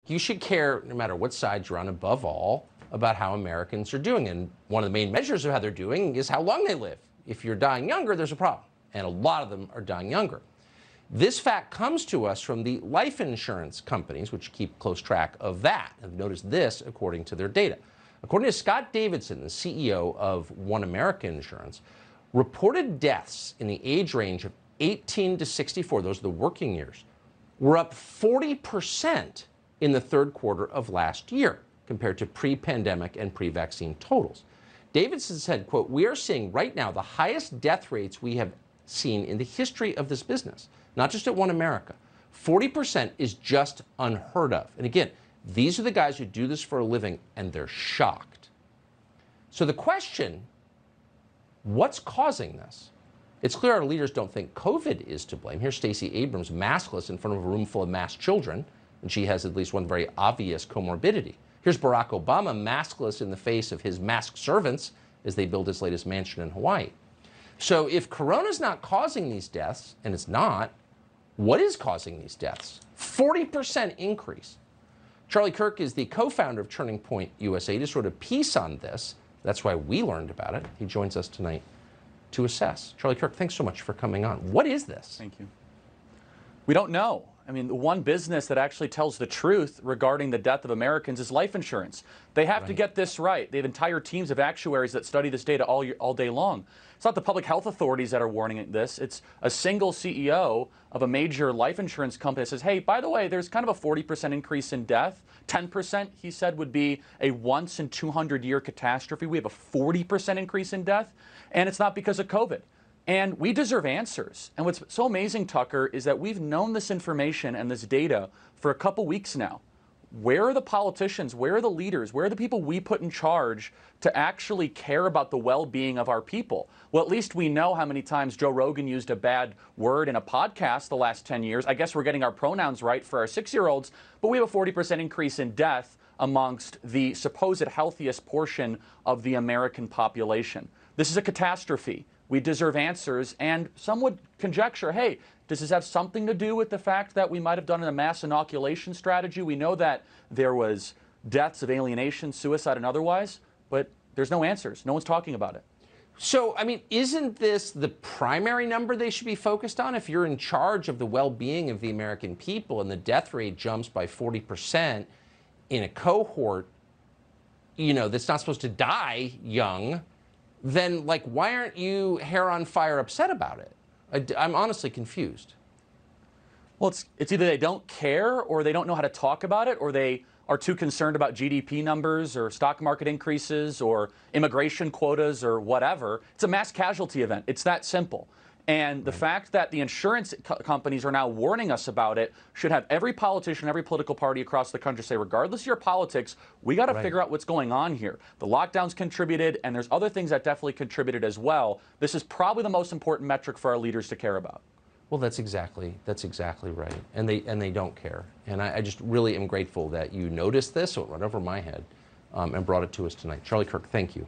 you should care, no matter what side you're on, above all, about how Americans are doing. And one of the main measures of how they're doing is how long they live. If you're dying younger, there's a problem. And a lot of them are dying younger. This fact comes to us from the life insurance companies, which keep close track of that. And notice this according to their data. According to Scott Davidson, the CEO of One America Insurance, reported deaths in the age range of 18 to 64, those are the working years, were up 40% in the third quarter of last year compared to pre-pandemic and pre-vaccine totals. Davidson said, quote, "We are seeing right now the highest death rates we have seen in the history of this business, not just at One America. 40% is just unheard of." And again, these are the guys who do this for a living, and they're shocked. So the question, what's causing this? It's clear our leaders don't think COVID is to blame. Here's Stacey Abrams maskless in front of a room full of masked children, and she has at least one very obvious comorbidity. Here's Barack Obama maskless in the face of his masked servants as they build his latest mansion in Hawaii. So if corona's not causing these deaths, and it's not, what is causing these deaths? 40% increase. Charlie Kirk is the co-founder of Turning Point USA. He just wrote a piece on this. That's why we learned about it. He joins us tonight to assess. Charlie Kirk, thanks so much for coming on. What is this? Thank you. We don't know. I mean, the one business that actually tells the truth regarding the death of Americans is life insurance. They have to get this right. They have entire teams of actuaries that study this data all day long. It's not the public health authorities that are warning this. It's a single CEO of a major life insurance company that says, hey, by the way, there's kind of a 40% increase in death. 10%, he said, would be a once in 200-year catastrophe. We have a 40% increase in death, and it's not because of COVID. And we deserve answers. And what's so amazing, Tucker, is that we've known this information and this data for a couple weeks now. Where are the politicians? Where are the leaders? Where are the people we put in charge to actually care about the well-being of our people? Well, at least we know how many times Joe Rogan used a bad word in a podcast the last 10 years. I guess we're getting our pronouns right for our 6-year-olds, but we have a 40% increase in death amongst the supposed healthiest portion of the American population. This is a catastrophe. We deserve answers, and some would conjecture, hey, does this have something to do with the fact that we might have done a mass inoculation strategy? We know that there was deaths of alienation, suicide, and otherwise, but there's no answers. No one's talking about it. So, I mean, isn't this the primary number they should be focused on? If you're in charge of the well-being of the American people and the death rate jumps by 40% in a cohort, you know, that's not supposed to die young, then, like, why aren't you hair on fire upset about it? I'm honestly confused. Well, it's either they don't care or they don't know how to talk about it, or they are too concerned about GDP numbers or stock market increases or immigration quotas or whatever. It's a mass casualty event. It's that simple. And the fact that the insurance companies are now warning us about it should have every politician, every political party across the country say, regardless of your politics, we got to figure out what's going on here. The lockdowns contributed, and there's other things that definitely contributed as well. This is probably the most important metric for our leaders to care about. Well, that's exactly right. And they don't care. And I just really am grateful that you noticed this, so it went over my head, and brought it to us tonight. Charlie Kirk, thank you.